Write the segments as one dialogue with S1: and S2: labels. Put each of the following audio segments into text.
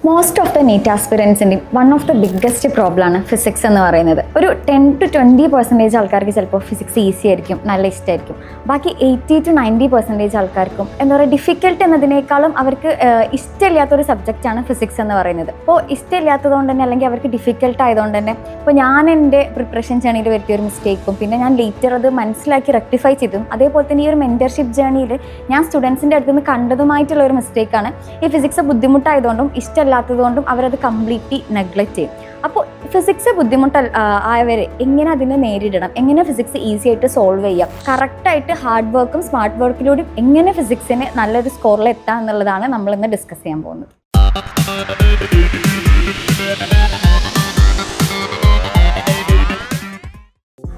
S1: Most of the NEET ആസ്പിറൻസിൻ്റെ one of the biggest പ്രോബ്ലമാണ് physics എന്ന് പറയുന്നത്. ഒരു 10-20% ആൾക്കാർക്ക് ചിലപ്പോൾ ഫിസിക്സ് ഈസി ആയിരിക്കും, നല്ല ഇഷ്ടമായിരിക്കും. ബാക്കി 80-90% ആൾക്കാർക്കും എന്താ പറയുക, ഡിഫിക്കൽട്ട് എന്നതിനേക്കാളും അവർക്ക് ഇഷ്ടമില്ലാത്തൊരു സബ്ജക്റ്റാണ് ഫിസിക്സ് എന്ന് പറയുന്നത്. അപ്പോൾ ഇഷ്ടമില്ലാത്തതുകൊണ്ട് തന്നെ അല്ലെങ്കിൽ അവർക്ക് ഡിഫിക്കൽട്ട് ആയതുകൊണ്ട് തന്നെ ഇപ്പോൾ ഞാൻ എൻ്റെ പ്രിപ്പറേഷൻ ജേണിയിൽ വരുത്തിയൊരു മിസ്റ്റേക്കും പിന്നെ ഞാൻ ലേറ്റർ അത് മനസ്സിലാക്കി റെക്ടിഫൈ ചെയ്തും, അതേപോലെ തന്നെ ഈ ഒരു മെൻറ്റർഷിപ്പ് ജേണിയിൽ ഞാൻ സ്റ്റുഡൻസിൻ്റെ അടുത്ത് നിന്ന് കണ്ടതുമായിട്ടുള്ള ഒരു മിസ്റ്റേക്കാണ് ഈ ഫിസിക്സ് ബുദ്ധിമുട്ടായതുകൊണ്ടും ഇഷ്ടമില്ലാത്തതുകൊണ്ടും അവരത് കംപ്ലീറ്റ്ലി നെഗ്ലക്റ്റ് ചെയ്യും. അപ്പോൾ ഫിസിക്സ് ആയവരെ എങ്ങനെ അതിനെ നേരിടണം, എങ്ങനെ ഫിസിക്സ് ഈസി ആയിട്ട് സോൾവ് ചെയ്യാം, കറക്റ്റായിട്ട് ഹാർഡ് വർക്കും സ്മാർട്ട് വർക്കിലൂടെയും എങ്ങനെ ഫിസിക്സിന് നല്ലൊരു സ്കോറിൽ എത്താം എന്നുള്ളതാണ് നമ്മളിന്ന് ഡിസ്കസ് ചെയ്യാൻ പോകുന്നത്.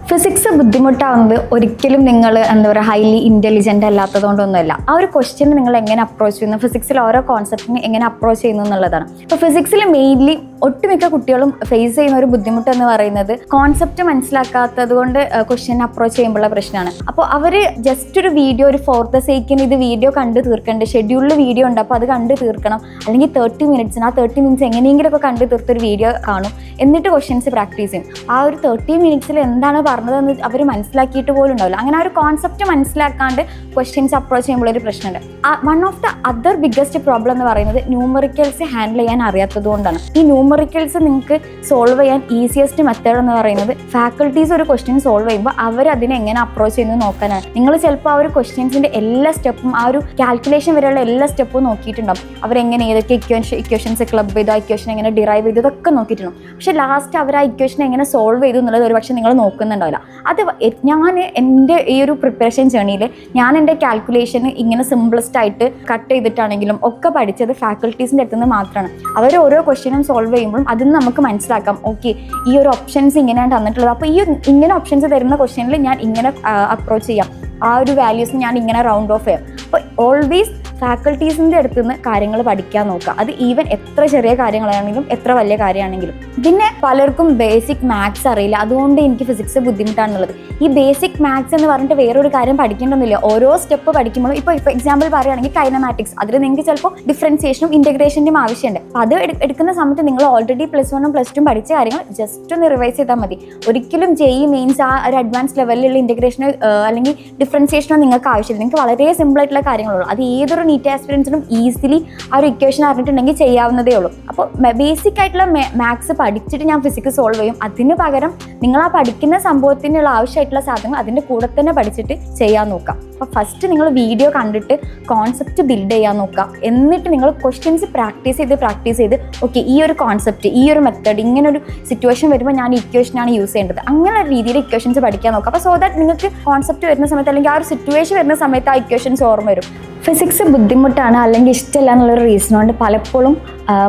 S1: ഫിസിക്സ് ബുദ്ധിമുട്ടാവുന്നത് ഒരിക്കലും നിങ്ങൾ എന്താ പറയുക ഹൈലി ഇൻ്റലിജൻ്റ് അല്ലാത്തതുകൊണ്ടൊന്നുമല്ല. ആ ഒരു ക്വസ്റ്റ്യന് നിങ്ങൾ എങ്ങനെ അപ്രോച്ച് ചെയ്യുന്നു, ഫിസിക്സിൽ ഓരോ കോൺസെപ്റ്റിന് എങ്ങനെ അപ്രോച്ച് ചെയ്യുന്നു എന്നുള്ളതാണ്. ഇപ്പോൾ ഫിസിക്സിൽ മെയിൻലി ഒട്ടുമിക്ക കുട്ടികളും ഫേസ് ചെയ്യുന്ന ഒരു ബുദ്ധിമുട്ട് എന്ന് പറയുന്നത് കോൺസെപ്റ്റ് മനസ്സിലാക്കാത്തത് കൊണ്ട് ക്വസ്റ്റ്യൻ അപ്രോച്ച് ചെയ്യുമ്പോഴുള്ള പ്രശ്നമാണ്. അപ്പോൾ അവർ ജസ്റ്റ് ഒരു വീഡിയോ, ഒരു ഫോർത്ത് സേക്കിന് ഇത് വീഡിയോ കണ്ട് തീർക്കേണ്ട ഷെഡ്യൂളിൽ വീഡിയോ ഉണ്ട്, അപ്പോൾ അത് കണ്ട് തീർക്കണം. അല്ലെങ്കിൽ 30 മിനിറ്റ്സിന് ആ 30 മിനിറ്റ്സ് എങ്ങനെയെങ്കിലുമൊക്കെ കണ്ട് തീർത്തൊരു വീഡിയോ കാണും, എന്നിട്ട് ക്വസ്റ്റ്യൻസ് പ്രാക്ടീസ് ചെയ്യും. ആ ഒരു 30 മിനിറ്റ്സിൽ എന്താണ് പറഞ്ഞതെന്ന് അവർ മനസ്സിലാക്കിയിട്ട് പോലും ഉണ്ടാവില്ല. അങ്ങനെ ആ ഒരു കോൺസെപ്റ്റ് മനസ്സിലാക്കാണ്ട് ക്വസ്റ്റ്യൻസ് അപ്രോച്ച് ചെയ്യുമ്പോൾ ഒരു പ്രശ്നമുണ്ട്. One of the other biggest problem എന്ന് പറയുന്നത് ന്യൂമറിക്കൽസ് ഹാൻഡിൽ ചെയ്യാൻ അറിയാത്തത് കൊണ്ടാണ്. ഈ ന്യൂമറിക്കൽസ് നിങ്ങൾക്ക് സോൾവ് ചെയ്യാൻ ഈസിയസ്റ്റ് മെത്തേഡ് എന്ന് പറയുന്നത് ഫാക്കൽറ്റീസ് ഒരു ക്വസ്റ്റ്യൻ സോൾവ് ചെയ്യുമ്പോൾ അവർ അതിനെ എങ്ങനെ അപ്രോച്ച് ചെയ്യുന്നത് നോക്കാനാണ്. നിങ്ങൾ ചിലപ്പോൾ ആ ഒരു ക്വസ്റ്റ്യൻസിൻ്റെ എല്ലാ സ്റ്റെപ്പും, ആ ഒരു കാൽക്കുലേഷൻ വരെയുള്ള എല്ലാ സ്റ്റെപ്പും നോക്കിയിട്ടുണ്ടാവും. അവരെങ്ങനെ ഏതൊക്കെ ഇക്വേഷൻസ് ക്ലബ് ചെയ്തു, ആ ഇക്വേഷൻ എങ്ങനെ ഡിറൈവ് ചെയ്തു, ഇതൊക്കെ നോക്കിയിട്ടുണ്ടാവും. പക്ഷേ ലാസ്റ്റ് അവർ ആ ഇക്വേഷൻ എങ്ങനെ സോൾവ് ചെയ്തു എന്നുള്ളത് ഒരു പക്ഷേ നിങ്ങൾ നോക്കുന്നുണ്ടാവില്ല. അത് ഞാൻ എൻ്റെ ഈ ഒരു പ്രിപ്പറേഷൻ ജേണിയിൽ ഞാൻ എൻ്റെ കാൽക്കുലേഷൻ ഇങ്ങനെ സിംപ്ലസ്റ്റ് ആയിട്ട് കട്ട് ചെയ്തിട്ടാണെങ്കിലും ഒക്കെ പഠിച്ചത് ഫാക്കൽറ്റീസിൻ്റെ അടുത്ത് നിന്ന് മാത്രമാണ്. അവർ ഓരോ ക്വസ്റ്റ്യനും സോൾവ് ചെയ്യുമ്പോഴും അതിൽ നിന്ന് നമുക്ക് മനസ്സിലാക്കാം, ഓക്കെ ഈ ഒരു ഓപ്ഷൻസ് ഇങ്ങനെയാണ് തന്നിട്ടുള്ളത്, അപ്പോൾ ഈ ഇങ്ങനെ ഓപ്ഷൻസ് തരുന്ന ക്വസ്റ്റ്യനിൽ ഞാൻ ഇങ്ങനെ അപ്രോച്ച് ചെയ്യാം, ആ ഒരു വാല്യൂസ് ഞാൻ ഇങ്ങനെ റൗണ്ട് ഓഫ് ചെയ്യാം. അപ്പോൾ ഓൾവേസ് ഫാക്കൽറ്റീസിൻ്റെ അടുത്ത് നിന്ന് കാര്യങ്ങൾ പഠിക്കാൻ നോക്കുക. അത് ഈവൻ എത്ര ചെറിയ കാര്യങ്ങളാണെങ്കിലും എത്ര വലിയ കാര്യമാണെങ്കിലും. പിന്നെ പലർക്കും ബേസിക് മാത്സ് അറിയില്ല, അതുകൊണ്ട് എനിക്ക് ഫിസിക്സ് ബുദ്ധിമുട്ടാണെന്നുള്ളത്. ഈ ബേസിക് മാത്സ് എന്ന് പറഞ്ഞിട്ട് വേറൊരു കാര്യം പഠിക്കേണ്ടൊന്നുമില്ല. ഓരോ സ്റ്റെപ്പ് പഠിക്കുമ്പോഴും ഇപ്പോൾ എക്സാമ്പിൾ പറയുകയാണെങ്കിൽ കൈനമാറ്റിക്സ്, അതിൽ നിങ്ങൾക്ക് ചിലപ്പോൾ ഡിഫറൻസിയേഷനും ഇൻ്റഗ്രേഷൻ്റെയും ആവശ്യമുണ്ട്. അപ്പോൾ അത് എടുക്കുന്ന സമയത്ത് നിങ്ങൾ ഓൾറെഡി +1 +2 പഠിച്ച കാര്യങ്ങൾ ജസ്റ്റ് ഒന്ന് റിവൈസ് ചെയ്താൽ മതി. ഒരിക്കലും JEE മെയിൻസ് ആ ഒരു അഡ്വാൻസ് ലെവലിലുള്ള ഇൻ്റഗ്രേഷനോ അല്ലെങ്കിൽ ഡിഫറൻസിയേഷനോ നിങ്ങൾക്ക് ആവശ്യമില്ല. നിങ്ങൾക്ക് വളരെ സിമ്പിളായിട്ടുള്ള കാര്യങ്ങളുള്ളൂ. അത് ഏതൊരു നീറ്റ് ആസ്പിറൻസിനും ഈസിലി ആ ഒരു ഇക്വേഷൻ അറിഞ്ഞിട്ടുണ്ടെങ്കിൽ ചെയ്യാവുന്നതേ ഉള്ളൂ. അപ്പോൾ ബേസിക് ആയിട്ടുള്ള മാത്സ് പഠിച്ചിട്ട് ഞാൻ ഫിസിക്സ് സോൾവ് ചെയ്യും. അതിന് പകരം നിങ്ങൾ ആ പഠിക്കുന്ന സംഭവത്തിനുള്ള ആവശ്യമായിട്ടുള്ള സാധനങ്ങൾ അതിൻ്റെ കൂടെ തന്നെ പഠിച്ചിട്ട് ചെയ്യാൻ നോക്കാം. അപ്പോൾ ഫസ്റ്റ് നിങ്ങൾ വീഡിയോ കണ്ടിട്ട് കോൺസെപ്റ്റ് ബിൽഡ് ചെയ്യാൻ നോക്കുക. എന്നിട്ട് നിങ്ങൾ ക്വസ്റ്റ്യൻസ് പ്രാക്ടീസ് ചെയ്ത് ഓക്കെ ഈ ഒരു കോൺസെപ്റ്റ്, ഈ ഒരു മെത്തേഡ്, ഇങ്ങനെ ഒരു സിറ്റുവേഷൻ വരുമ്പോൾ ഞാൻ ഇക്വേഷനാണ് യൂസ് ചെയ്യേണ്ടത്, അങ്ങനെ രീതിയിൽ ഇക്വേഷൻസ് പഠിക്കാൻ നോക്കുക. അപ്പോൾ സോ ദാറ്റ് നിങ്ങൾക്ക് കോൺസെപ്റ്റ് വരുന്ന സമയത്ത് അല്ലെങ്കിൽ ആ ഒരു സിറ്റുവേഷൻ വരുന്ന സമയത്ത് ആ ഇക്വേഷൻസ് ഓർമ്മ വരും. ഫിസിക്സ് ബുദ്ധിമുട്ടാണ് അല്ലെങ്കിൽ ഇഷ്ടമല്ല എന്നുള്ളൊരു റീസൺ കൊണ്ട് പലപ്പോഴും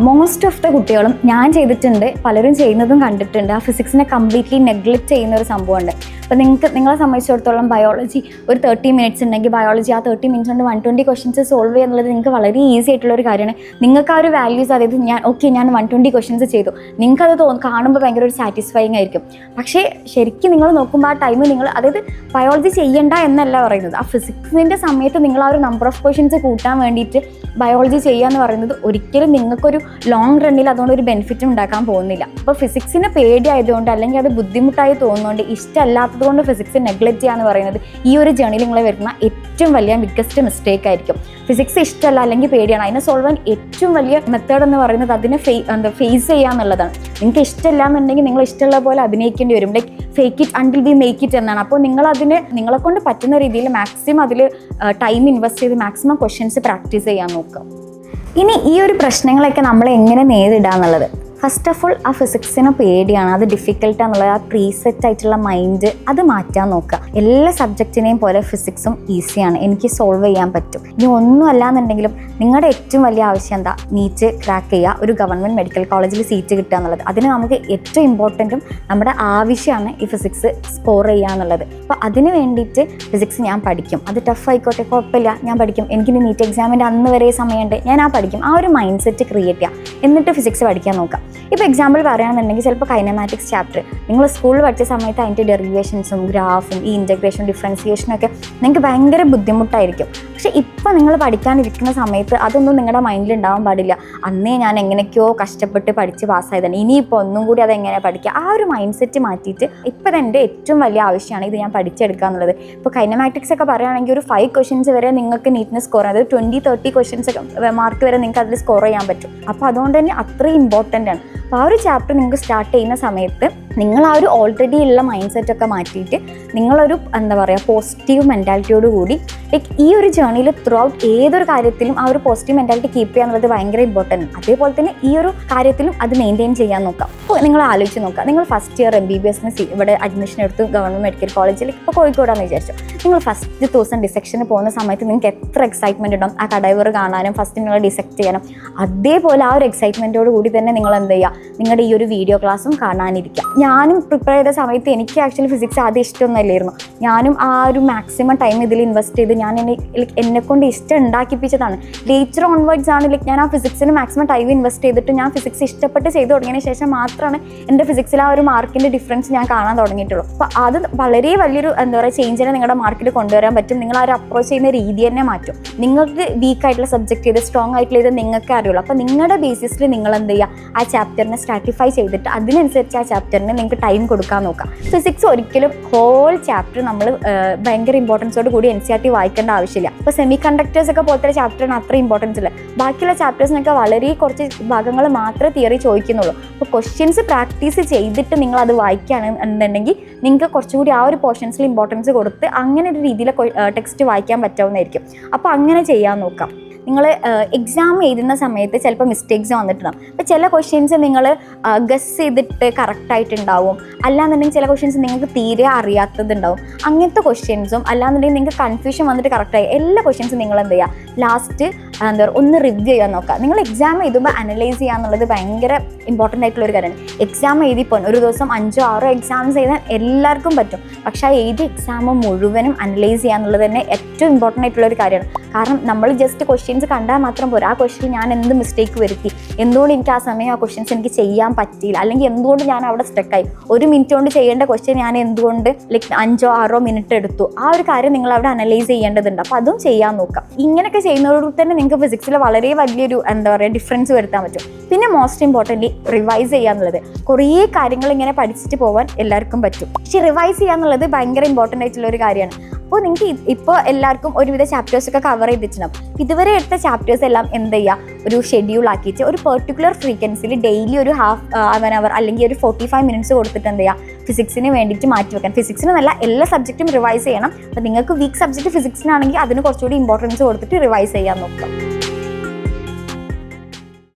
S1: മോസ്റ്റ് ഓഫ് ദ കുട്ടികളും ഞാൻ ചെയ്തിട്ടുണ്ട്, പലരും ചെയ്യുന്നതും കണ്ടിട്ടുണ്ട്, ആ ഫിസിക്സിനെ കംപ്ലീറ്റ്ലി നെഗ്ലക്റ്റ് ചെയ്യുന്ന ഒരു സംഭവമുണ്ട്. അപ്പോൾ നിങ്ങളെ സംബന്ധിച്ചിടത്തോളം ബയോളജി ഒരു 30 മിനിറ്റ്സ് ഉണ്ടെങ്കിൽ ബയോളജി ആ 30 മിനിറ്റ്സ് കൊണ്ട് 120 ക്വസ്റ്റ്യൻസ് സോൾവ് ചെയ്യുക എന്നുള്ളത് നിങ്ങൾക്ക് വളരെ ഈസി ആയിട്ടുള്ളൊരു കാര്യമാണ്. നിങ്ങൾക്ക് ആ ഒരു വാല്യൂസ്, അതായത് ഞാൻ 120 ക്വസ്റ്റ്യൻസ് ചെയ്തു, നിങ്ങൾക്കത് കാണുമ്പോൾ ഭയങ്കര ഒരു സാറ്റിസ്ഫൈങ് ആയിരിക്കും. പക്ഷേ ശരിക്കും നിങ്ങൾ നോക്കുമ്പോൾ ആ ടൈം നിങ്ങൾ, അതായത് ബയോളജി ചെയ്യണ്ട എന്നല്ല പറയുന്നത്, ആ ഫിസിക്സിൻ്റെ സമയത്ത് നിങ്ങൾ ആ ഒരു നമ്പർ ഓഫ് ക്വസ്റ്റ്യൻസ് കൂട്ടാൻ വേണ്ടിയിട്ട് ബയോളജി ചെയ്യുക എന്ന് പറയുന്നത് ഒരിക്കലും നിങ്ങൾക്കൊരു ലോങ് റണ്ണിൽ അതുകൊണ്ട് ഒരു ബെനിഫിറ്റും ഉണ്ടാക്കാൻ പോകുന്നില്ല. അപ്പോൾ ഫിസിക്സിന് പേടിയായതുകൊണ്ട് അല്ലെങ്കിൽ അത് ബുദ്ധിമുട്ടായി തോന്നുന്നുണ്ട്, ഇഷ്ടമല്ലാത്തതുകൊണ്ട് ഫിസിക്സ് നെഗ്ലക്റ്റ് ചെയ്യുക എന്ന് പറയുന്നത് ഈ ഒരു ജേണിയിൽ നിങ്ങൾ വരുന്ന ഏറ്റവും വലിയ ബിഗ്ഗസ്റ്റ് മിസ്റ്റേക്ക് ആയിരിക്കും. ഫിസിക്സ് ഇഷ്ടമല്ല അല്ലെങ്കിൽ പേടിയാണ്, അതിനെ സോൾവ് ചെയ്യാൻ ഏറ്റവും വലിയ മെത്തേഡ് എന്ന് പറയുന്നത് അതിനെ ഫേസ് ചെയ്യുക എന്നുള്ളതാണ്. നിങ്ങൾക്ക് ഇഷ്ടമില്ല എന്നുണ്ടെങ്കിൽ നിങ്ങൾ ഇഷ്ടമുള്ള പോലെ അഭിനയിക്കേണ്ടി വരും. Like fake it until we make it എന്നാണ്. അപ്പോൾ നിങ്ങളെ കൊണ്ട് പറ്റുന്ന രീതിയിൽ മാക്സിമം അതിൽ ടൈം ഇൻവെസ്റ്റ് ചെയ്ത് മാക്സിമം ക്വസ്റ്റ്യൻസ് പ്രാക്ടീസ് ചെയ്യാൻ നോക്കുക. ഇനി ഈ ഒരു പ്രശ്നങ്ങളൊക്കെ നമ്മൾ എങ്ങനെ നേരിടുക എന്നുള്ളത്, ഫസ്റ്റ് ഓഫ് ഓൾ ആ ഫിസിക്സിന് പേടിയാണ്, അത് ഡിഫിക്കൽട്ടാണെന്നുള്ളത് ആ പ്രീസെറ്റ് ആയിട്ടുള്ള മൈൻഡ് അത് മാറ്റാൻ നോക്കുക. എല്ലാ സബ്ജക്റ്റിനെയും പോലെ ഫിസിക്സും ഈസിയാണ്, എനിക്ക് സോൾവ് ചെയ്യാൻ പറ്റും. ഇനി ഒന്നും അല്ലാന്നുണ്ടെങ്കിലും നിങ്ങളുടെ ഏറ്റവും വലിയ ആവശ്യം എന്താ, നീറ്റ് ക്രാക്ക് ചെയ്യുക, ഒരു ഗവൺമെൻറ് മെഡിക്കൽ കോളേജിൽ സീറ്റ് കിട്ടുക എന്നുള്ളത്. അതിന് നമുക്ക് ഏറ്റവും ഇമ്പോർട്ടൻറ്റും നമ്മുടെ ആവശ്യമാണ് ഈ ഫിസിക്സ് സ്കോർ ചെയ്യുക എന്നുള്ളത്. അപ്പോൾ അതിന് വേണ്ടിയിട്ട് ഫിസിക്സ് ഞാൻ പഠിക്കും, അത് ടഫ് ആയിക്കോട്ടെ കുഴപ്പമില്ല, ഞാൻ പഠിക്കും, എനിക്കിനി നീറ്റ് എക്സാമിൻ്റെ അന്ന് വരെ സമയമുണ്ട്, ഞാൻ പഠിക്കും. ആ ഒരു മൈൻഡ് സെറ്റ് ക്രിയേറ്റ് ചെയ്യുക, എന്നിട്ട് ഫിസിക്സ് പഠിക്കാൻ നോക്കാം. ഇപ്പോൾ എക്സാമ്പിൾ പറയുകയാണെന്നുണ്ടെങ്കിൽ ചിലപ്പോൾ കൈനമാറ്റിക്സ് ചാപ്റ്റർ നിങ്ങൾ സ്കൂളിൽ പഠിച്ച സമയത്ത് അതിൻ്റെ ഡെറിവേഷൻസും ഗ്രാഫും ഈ ഇൻ്റഗ്രേഷനും ഡിഫറൻസിയേഷനും ഒക്കെ നിങ്ങൾക്ക് ഭയങ്കര ബുദ്ധിമുട്ടായിരിക്കും. പക്ഷെ ഇപ്പം നിങ്ങൾ പഠിക്കാനിരിക്കുന്ന സമയത്ത് അതൊന്നും നിങ്ങളുടെ മൈൻഡിൽ ഉണ്ടാവാൻ പാടില്ല. അന്നേ ഞാൻ എങ്ങനെയൊക്കെയോ കഷ്ടപ്പെട്ട് പഠിച്ച് പാസ്സായതാണ്, ഇനിയിപ്പോൾ ഒന്നും കൂടി അതെങ്ങനെ പഠിക്കുക, ആ ഒരു മൈൻഡ് സെറ്റ് മാറ്റിയിട്ട് ഇപ്പം എൻ്റെ ഏറ്റവും വലിയ ആവശ്യമാണ് ഇത് ഞാൻ പഠിച്ചെടുക്കുക എന്നുള്ളത്. ഇപ്പോൾ കൈനമാറ്റിക്സ് ഒക്കെ പറയുകയാണെങ്കിൽ ഒരു 5 ക്വസ്റ്റ്യൻസ് വരെ നിങ്ങൾക്ക് നീറ്റിന് സ്കോർ ചെയ്യാം, അതായത് 20-30 ക്വസ്റ്റ്യൻസ് ഒക്കെ മാർക്ക് വരെ നിങ്ങൾക്ക് അതിൽ സ്കോർ ചെയ്യാൻ പറ്റും. അപ്പോൾ അതുകൊണ്ട് തന്നെ അത്രയും ഇമ്പോർട്ടൻ്റ് ആണ്. അപ്പോൾ ആ ഒരു ചാപ്റ്റർ നിങ്ങൾക്ക് സ്റ്റാർട്ട് ചെയ്യുന്ന സമയത്ത് നിങ്ങൾ ആ ഒരു ഓൾറെഡി ഉള്ള മൈൻഡ് സെറ്റൊക്കെ മാറ്റിയിട്ട് നിങ്ങളൊരു എന്താ പറയുക പോസിറ്റീവ് മെൻറ്റാലിറ്റിയോട് കൂടി ലൈക്ക് ഈ ഒരു ജേർണിയിൽ ത്രൂ ഔട്ട് ഏതൊരു കാര്യത്തിലും ആ ഒരു പോസിറ്റീവ് മെൻറ്റാലിറ്റി കീപ്പ് ചെയ്യുക എന്നുള്ളത് ഭയങ്കര ഇമ്പോർട്ടൻ്റ് ആണ്. അതേപോലെ തന്നെ ഈ ഒരു കാര്യത്തിലും അത് മെയിൻറ്റെയിൻ ചെയ്യാൻ നോക്കാം. അപ്പോൾ നിങ്ങൾ ആലോചിച്ച് നോക്കുക, നിങ്ങൾ ഫസ്റ്റ് ഇയർ MBBS ഇവിടെ അഡ്മിഷൻ എടുത്തു ഗവൺമെൻറ് മെഡിക്കൽ കോളേജിൽ, ഇപ്പോൾ കോഴിക്കോടാണെന്ന് വിചാരിച്ചു. നിങ്ങൾ ഫസ്റ്റ് ദിവസം ഡിസെക്ഷന് പോകുന്ന സമയത്ത് നിങ്ങൾക്ക് എത്ര എക്സൈറ്റ്മെൻറ്റ് ഉണ്ടാവും ആ കടൈവർ കാണാനും ഫസ്റ്റ് നിങ്ങൾ ഡിസെക്ട് ചെയ്യാനും. അതേപോലെ ആ ഒരു എക്സൈറ്റ്മെൻറ്റോട് കൂടി തന്നെ നിങ്ങൾ എന്ത് ചെയ്യുക, നിങ്ങളുടെ ഈ ഒരു വീഡിയോ ക്ലാസ്സും കാണാനിരിക്കുക. ഞാനും പ്രിപ്പയർ ചെയ്ത സമയത്ത് എനിക്ക് ആക്ച്വലി ഫിസിക്സ് ആദ്യം ഇഷ്ടമൊന്നുമല്ലായിരുന്നു. ഞാനും ആ ഒരു മാക്സിമം ടൈം ഇതിൽ ഇൻവെസ്റ്റ് ചെയ്ത് ഞാൻ എന്നെക്കൊണ്ട് ഇഷ്ടം ഉണ്ടാക്കിപ്പിച്ചതാണ്. ലേറ്റർ ഓൺവേർഡ്സ് ആണ് ഞാൻ ആ ഫിസിക്സിന് മാക്സിമം ടൈം ഇൻവെസ്റ്റ് ചെയ്തിട്ട് ഞാൻ ഫിസിക്സ് ഇഷ്ടപ്പെട്ട് ചെയ്ത് തുടങ്ങിയതിന് ശേഷം മാത്രമാണ് എൻ്റെ ഫിസിക്സിൽ ആ ഒരു മാർക്കിൻ്റെ ഡിഫറൻസ് ഞാൻ കാണാൻ തുടങ്ങിയിട്ടുള്ളൂ. അപ്പോൾ അത് വളരെ വലിയൊരു എന്താ പറയുക ചേഞ്ചിനെ നിങ്ങളുടെ മാർക്കിൽ കൊണ്ടുവരാൻ പറ്റും. നിങ്ങൾ ആ ഒരു അപ്രോച്ച് ചെയ്യുന്ന രീതി തന്നെ മാറ്റും. നിങ്ങൾക്ക് വീക്ക് ആയിട്ടുള്ള സബ്ജക്റ്റ് ചെയ്ത് സ്ട്രോങ് ആയിട്ടുള്ള ഇത് നിങ്ങൾക്ക് അറിയുള്ളൂ. അപ്പോൾ നിങ്ങളുടെ ബേസിസിൽ നിങ്ങൾ എന്ത് ചെയ്യുക, ആ ചാപ്റ്ററിനെ സ്ട്രാറ്റിഫൈ ചെയ്തിട്ട് അതിനനുസരിച്ച് ആ ചാപ്റ്ററിന് നിങ്ങൾക്ക് ടൈം കൊടുക്കാൻ നോക്കാം. ഫിസിക്സ് ഒരിക്കലും ഹോൾ ചാപ്റ്റർ നമ്മൾ ഭയങ്കര ഇമ്പോർട്ടൻസോട് കൂടി NCERT വായിക്കേണ്ട ആവശ്യമില്ല. ഇപ്പോൾ സെമി കണ്ടക്ടേഴ്സ് ഒക്കെ പോലത്തെ ചാപ്റ്ററിന് അത്ര ഇമ്പോർട്ടൻസ് ഇല്ല. ബാക്കിയുള്ള ചാപ്റ്റേഴ്സിനൊക്കെ വളരെ കുറച്ച് ഭാഗങ്ങൾ മാത്രമേ തിയറി ചോദിക്കുന്നുള്ളൂ. അപ്പോൾ ക്വസ്റ്റ്യൻസ് പ്രാക്ടീസ് ചെയ്തിട്ട് നിങ്ങൾ അത് വായിക്കുകയാണെന്നുണ്ടെങ്കിൽ നിങ്ങൾക്ക് കുറച്ചുകൂടി ആ ഒരു പോർഷൻസിൽ ഇമ്പോർട്ടൻസ് കൊടുത്ത് അങ്ങനെ ഒരു രീതിയിൽ ടെക്സ്റ്റ് വായിക്കാൻ പറ്റാവുന്നതായിരിക്കും. അപ്പോൾ അങ്ങനെ ചെയ്യാൻ നോക്കാം. നിങ്ങൾ എക്സാം എഴുതുന്ന സമയത്ത് ചിലപ്പോൾ മിസ്റ്റേക്സ് വന്നിട്ടുണ്ടാകും. അപ്പോൾ ചില ക്വസ്റ്റ്യൻസ് നിങ്ങൾ ഗസ് ചെയ്തിട്ട് കറക്റ്റായിട്ടുണ്ടാവും, അല്ലാന്നുണ്ടെങ്കിൽ ചില ക്വസ്റ്റ്യൻസ് നിങ്ങൾക്ക് തീരെ അറിയാത്തതുണ്ടാവും. അങ്ങനത്തെ ക്വസ്റ്റ്യൻസും അല്ലാന്നുണ്ടെങ്കിൽ നിങ്ങൾക്ക് കൺഫ്യൂഷൻ വന്നിട്ട് കറക്റ്റായി എല്ലാ ക്വസ്റ്റ്യൻസും നിങ്ങൾ എന്ത് ചെയ്യുക, ലാസ്റ്റ് എന്താ പറയുക ഒന്ന് റിവ്യൂ ചെയ്യാൻ നോക്കുക. നിങ്ങൾ എക്സാം എഴുതുമ്പോൾ അനലൈസ് ചെയ്യുക എന്നുള്ളത് ഭയങ്കര ഇമ്പോർട്ടൻ്റ് ആയിട്ടുള്ളൊരു കാര്യമാണ്. എക്സാം എഴുതിപ്പോൾ ഒരു ദിവസം 5-6 എക്സാംസ് എഴുതാൻ എല്ലാവർക്കും പറ്റും. പക്ഷേ ആ എഴുതിയ എക്സാം മുഴുവനും അനലൈസ് ചെയ്യുക എന്നുള്ളത് തന്നെ ഏറ്റവും ഇമ്പോർട്ടൻ്റ് ആയിട്ടുള്ളൊരു കാര്യമാണ്. കാരണം നമ്മൾ ജസ്റ്റ് ക്വസ്റ്റ്യൻസ് കണ്ടാൽ മാത്രം പോരാ, ആ ക്വസ്റ്റ്യൻ ഞാൻ എന്ത് മിസ്റ്റേക്ക് വരുത്തി, എന്തുകൊണ്ട് എനിക്ക് ആ സമയം ആ ക്വസ്റ്റ്യൻസ് എനിക്ക് ചെയ്യാൻ പറ്റിയില്ല, അല്ലെങ്കിൽ എന്തുകൊണ്ട് ഞാൻ അവിടെ സ്റ്റക്കായി, 1 മിനിറ്റ് കൊണ്ട് ചെയ്യേണ്ട ക്വസ്റ്റ്യൻ ഞാൻ എന്തുകൊണ്ട് 5-6 മിനിറ്റ് എടുത്തു, ആ ഒരു കാര്യം നിങ്ങൾ അവിടെ അനലൈസ് ചെയ്യേണ്ടതുണ്ട്. അപ്പോൾ അതും ചെയ്യാൻ നോക്കാം. ഇങ്ങനെയൊക്കെ ചെയ്യുന്നതോടുകൂടി തന്നെ നിങ്ങൾക്ക് ഫിസിക്സിൽ വളരെ വലിയൊരു എന്താ പറയുക ഡിഫറൻസ് വരുത്താൻ പറ്റും. പിന്നെ മോസ്റ്റ് ഇമ്പോർട്ടൻ്റ്ലി റിവൈസ് ചെയ്യാന്നുള്ളത്. കുറേ കാര്യങ്ങൾ ഇങ്ങനെ പഠിച്ചിട്ട് പോകാൻ എല്ലാവർക്കും പറ്റും, പക്ഷേ റിവൈസ് ചെയ്യാന്നുള്ളത് ഭയങ്കര ഇമ്പോർട്ടൻ്റ് ആയിട്ടുള്ള ഒരു കാര്യമാണ്. അപ്പോൾ നിങ്ങൾക്ക് ഇപ്പോൾ എല്ലാവർക്കും ഒരുവിധ ചാപ്റ്റേഴ്സൊക്കെ കവർ ചെയ്തിട്ടുണ്ടാവും. ഇതുവരെ എടുത്ത ചാപ്റ്റേഴ്സ് എല്ലാം എന്ത് ചെയ്യുക, ഒരു ഷെഡ്യൂൾ ആക്കിയിട്ട് ഒരു പെർട്ടിക്കുലർ ഫ്രീക്വൻസിയിൽ ഡെയിലി ഒരു ഹാഫ് അവർ അല്ലെങ്കിൽ ഒരു 45 മിനിറ്റ്സ് കൊടുത്തിട്ട് എന്ത് ചെയ്യുക, ഫിസിക്സിന് വേണ്ടിയിട്ട് മാറ്റി വെക്കാൻ. ഫിസിക്സിന് നല്ല എല്ലാ സബ്ജക്റ്റും റിവൈസ് ചെയ്യണം. അപ്പോൾ നിങ്ങൾക്ക് വീക്ക് സബ്ജക്റ്റ് ഫിസിക്സിനാണെങ്കിൽ അതിന് കുറച്ചുകൂടി ഇമ്പോർട്ടൻസ് കൊടുത്തിട്ട് റിവൈസ് ചെയ്യാൻ നോക്കാം.